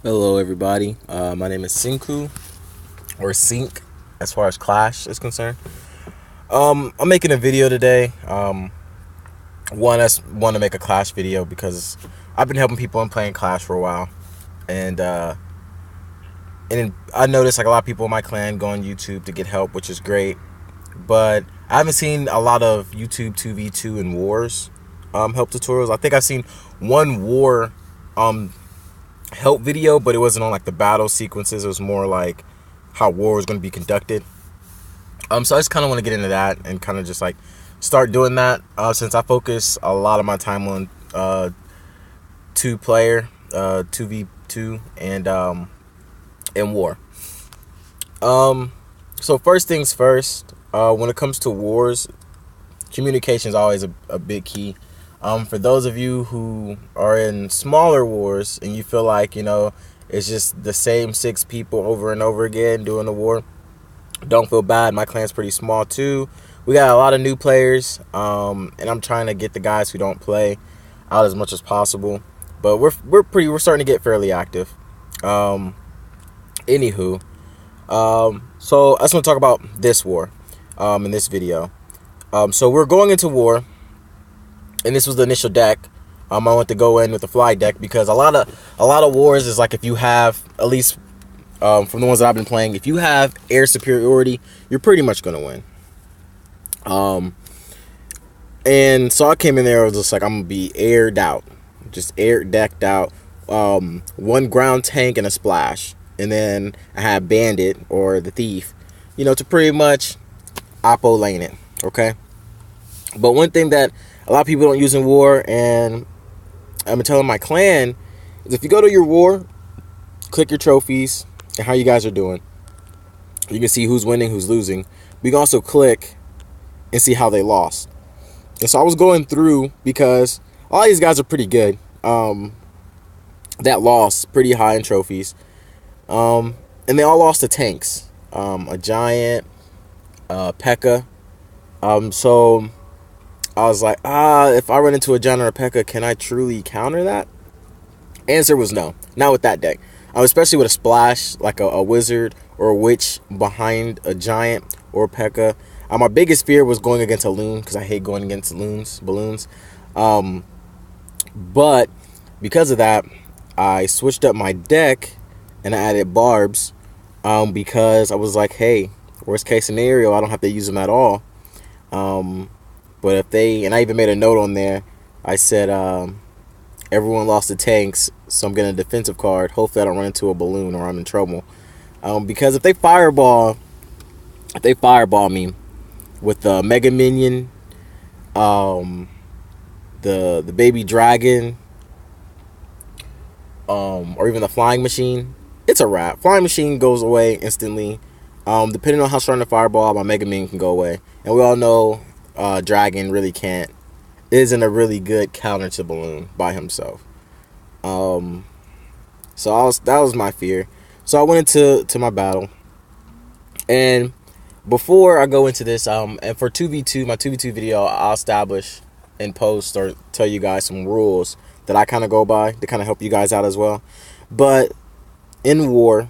Hello, everybody. My name is Sinku, or Sink, as far as Clash is concerned. I'm making a video today. I want to make a Clash video because I've been helping people and playing Clash for a while, and I noticed like a lot of people in my clan go on YouTube to get help, which is great. But I haven't seen a lot of YouTube 2v2 and wars help tutorials. I think I've seen one war help video, but it wasn't on like the battle sequences. It was more like how war was going to be conducted. So I just kind of want to get into that and kind of just like start doing that since I focus a lot of my time on two player 2v2 and war. So first things first, when it comes to wars, communication is always a big key. For those of you who are in smaller wars and you feel like, it's just the same 6 people over and over again doing the war, don't feel bad. My clan's pretty small too. We got a lot of new players, and I'm trying to get the guys who don't play out as much as possible. But we're starting to get fairly active. Anywho, so I just want to talk about this war in this video. So we're going into war. And this was the initial deck. I want to go in with the fly deck because a lot of wars is like if you have, at least from the ones that I've been playing, if you have air superiority, you're pretty much gonna win. And so I came in there, I was just like, I'm gonna be aired out, just air decked out. One ground tank and a splash, and then I had Bandit or the Thief, to pretty much oppo lane it. Okay. But one thing that a lot of people don't use in war, and I've been telling my clan, is if you go to your war, click your trophies and how you guys are doing. You can see who's winning, who's losing. We can also click and see how they lost. And so I was going through because a lot of these guys are pretty good. That lost pretty high in trophies. And they all lost to tanks. A giant, P.E.K.K.A. So I was like, if I run into a giant or a P.E.K.K.A, can I truly counter that? Answer was no. Not with that deck. Especially with a splash, like a wizard or a witch behind a giant or a P.E.K.K.A. My biggest fear was going against a loon because I hate going against balloons. But because of that, I switched up my deck and I added barbs because I was like, hey, worst case scenario, I don't have to use them at all. But if and I even made a note on there, I said, everyone lost the tanks, so I'm getting a defensive card. Hopefully I don't run into a balloon or I'm in trouble. Because if they fireball me with the Mega Minion, the baby dragon, or even the flying machine, it's a wrap. Flying machine goes away instantly. Depending on how strong the fireball, my Mega Minion can go away. And we all know dragon really isn't a really good counter to balloon by himself. So that was my fear. So I went into my battle, and before I go into this, and for 2v2, my 2v2 video, I'll establish and post or tell you guys some rules that I kind of go by to kind of help you guys out as well. But in war,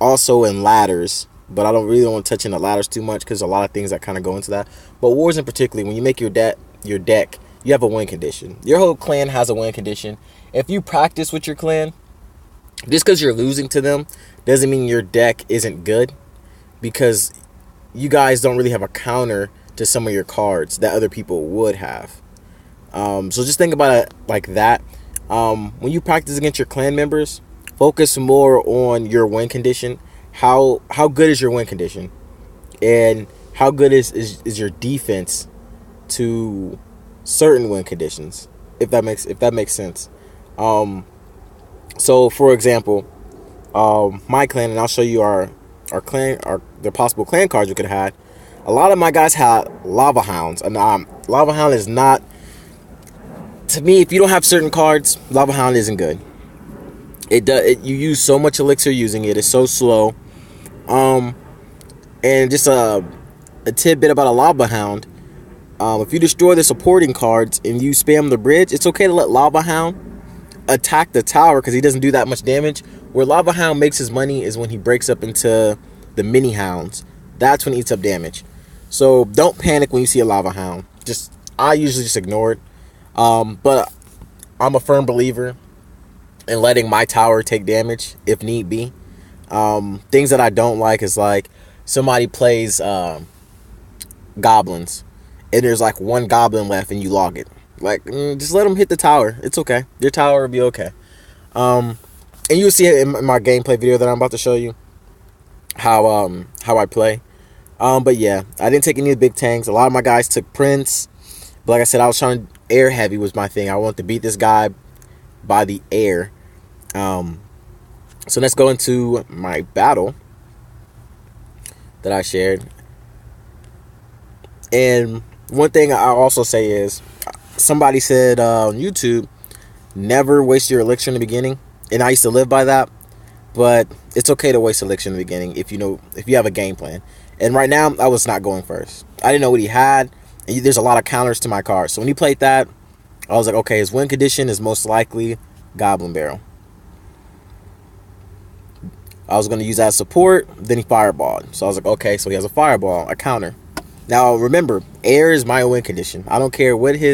also in ladders, but I don't really want to touch in the ladders too much because a lot of things that kind of go into that. But wars in particular, when you make your deck, you have a win condition. Your whole clan has a win condition. If you practice with your clan, just because you're losing to them doesn't mean your deck isn't good, because you guys don't really have a counter to some of your cards that other people would have. So just think about it like that. When you practice against your clan members, focus more on your win condition. How good is your win condition, and how good is your defense to certain win conditions, if that makes sense. So for example, my clan, and I'll show you our clan, the possible clan cards we could have had. A lot of my guys had Lava Hounds, and Lava Hound is not, to me, if you don't have certain cards, Lava Hound isn't good. You use so much elixir using it. It's so slow. And just a tidbit about a Lava Hound. If you destroy the supporting cards and you spam the bridge, it's okay to let Lava Hound attack the tower because he doesn't do that much damage. Where Lava Hound makes his money is when he breaks up into the mini hounds. That's when he eats up damage. So don't panic when you see a Lava Hound. I usually just ignore it. But I'm a firm believer in letting my tower take damage if need be. Things that I don't like is like somebody plays goblins and there's like one goblin left and you log it. Like, just let them hit the tower. It's okay. Your tower will be okay. And you'll see it in my gameplay video that I'm about to show you how I play. But yeah, I didn't take any of the big tanks. A lot of my guys took Prince. But like I said, I was trying to air heavy was my thing. I wanted to beat this guy by the air. So let's go into my battle that I shared. And one thing I also say is, somebody said on YouTube, never waste your elixir in the beginning. And I used to live by that. But it's okay to waste elixir in the beginning if you have a game plan. And right now, I was not going first. I didn't know what he had. And there's a lot of counters to my cards. So when he played that, I was like, okay, his win condition is most likely Goblin Barrel. I was going to use that as support. Then he fireballed. So I was like, okay, so he has a fireball, a counter. Now, remember, air is my win condition. I don't care what he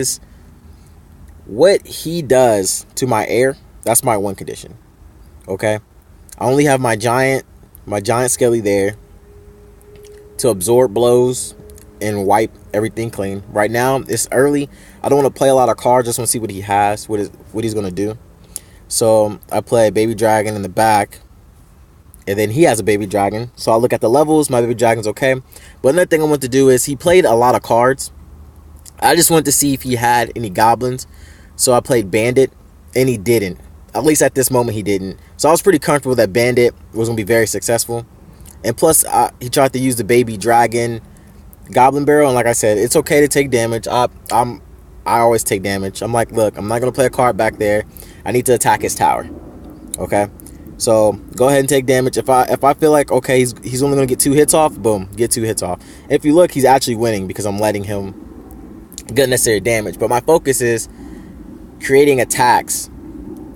does to my air. That's my win condition. Okay? I only have my giant skelly there to absorb blows and wipe everything clean. Right now, it's early. I don't want to play a lot of cards. Just want to see what he has, what he's going to do. So I play Baby Dragon in the back. And then he has a Baby Dragon. So I look at the levels. My Baby Dragon's okay. But another thing I want to do is he played a lot of cards. I just wanted to see if he had any goblins. So I played Bandit. And he didn't. At least at this moment he didn't. So I was pretty comfortable that Bandit was going to be very successful. And plus he tried to use the Baby Dragon Goblin Barrel. And like I said, it's okay to take damage. I always take damage. I'm like, look, I'm not going to play a card back there. I need to attack his tower. Okay? So go ahead and take damage. If I feel like, okay, he's only going to get 2 hits off, boom, get 2 hits off. If you look, he's actually winning because I'm letting him get necessary damage. But my focus is creating attacks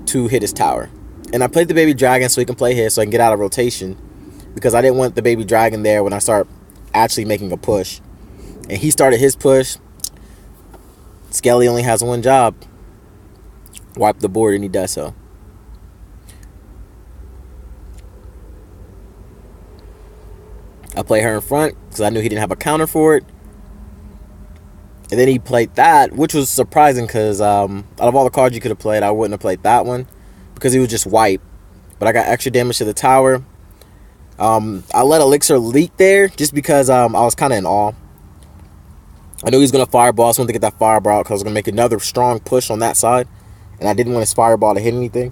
to hit his tower. And I played the Baby Dragon so he can play his, so I can get out of rotation. Because I didn't want the Baby Dragon there when I start actually making a push. And he started his push. Skelly only has one job. Wipe the board, and he does so. I play her in front because I knew he didn't have a counter for it. And then he played that, which was surprising because out of all the cards you could have played, I wouldn't have played that one because he was just wipe. But I got extra damage to the tower. I let Elixir leak there just because I was kind of in awe. I knew he was going to fireball. I just wanted to get that fireball because I was going to make another strong push on that side. And I didn't want his fireball to hit anything.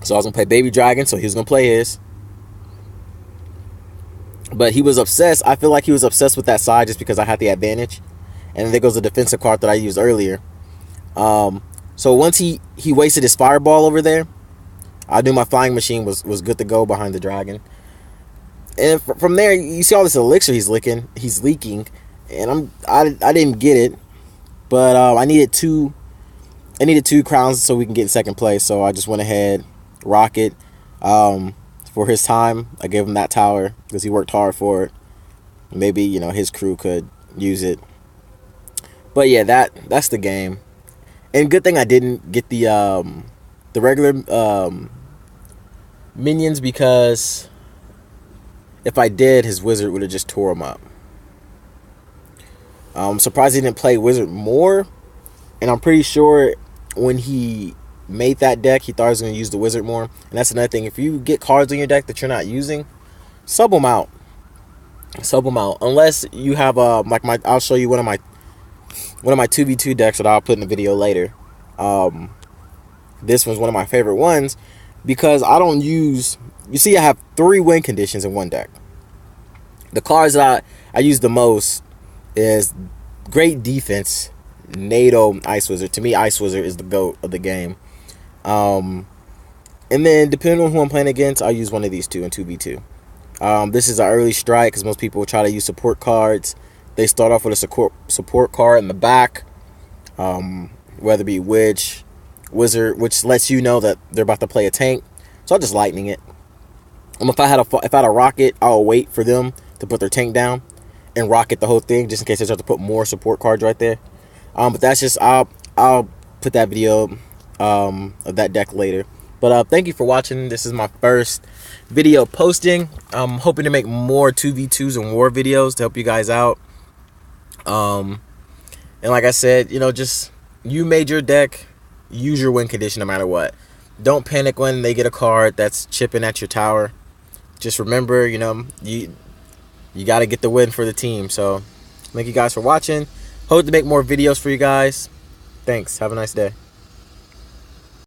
So I was going to play Baby Dragon, so he was going to play his. But he was obsessed. I feel like he was obsessed with that side just because I had the advantage. And then there goes the defensive card that I used earlier. So once he wasted his fireball over there, I knew my flying machine was good to go behind the dragon. And from there, you see all this elixir he's leaking. And I didn't get it. But I needed two crowns so we can get in second place. So I just went ahead, rocket. For his time, I gave him that tower because he worked hard for it. Maybe, his crew could use it. But yeah, that's the game. And good thing I didn't get the regular minions because if I did, his wizard would have just tore him up. I'm surprised he didn't play wizard more. And I'm pretty sure when he made that deck, he thought he was going to use the wizard more. And that's another thing. If you get cards in your deck that you're not using, sub them out. Unless you have I'll show you one of my 2v2 decks that I'll put in the video later. This one's one of my favorite ones because I don't use. You see, I have 3 win conditions in one deck. The cards that I use the most is great defense, NATO, Ice Wizard. To me, Ice Wizard is the GOAT of the game. And then depending on who I'm playing against, I'll use one of these two in 2v2. This is an early strike because most people try to use support cards. They start off with a support card in the back, whether it be Witch, wizard, which lets you know that they're about to play a tank. So I'll just lightning it. If I had a rocket, I'll wait for them to put their tank down and rocket the whole thing, just in case they start to put more support cards right there. But that's just I'll put that video of that deck later. But thank you for watching. This is my first video posting. I'm hoping to make more 2v2s and war videos to help you guys out. And like I said, just you made your deck, use your win condition no matter what. Don't panic when they get a card that's chipping at your tower. Just remember, you got to get the win for the team. So thank you guys for watching. Hope to make more videos for you guys. Thanks. Have a nice day.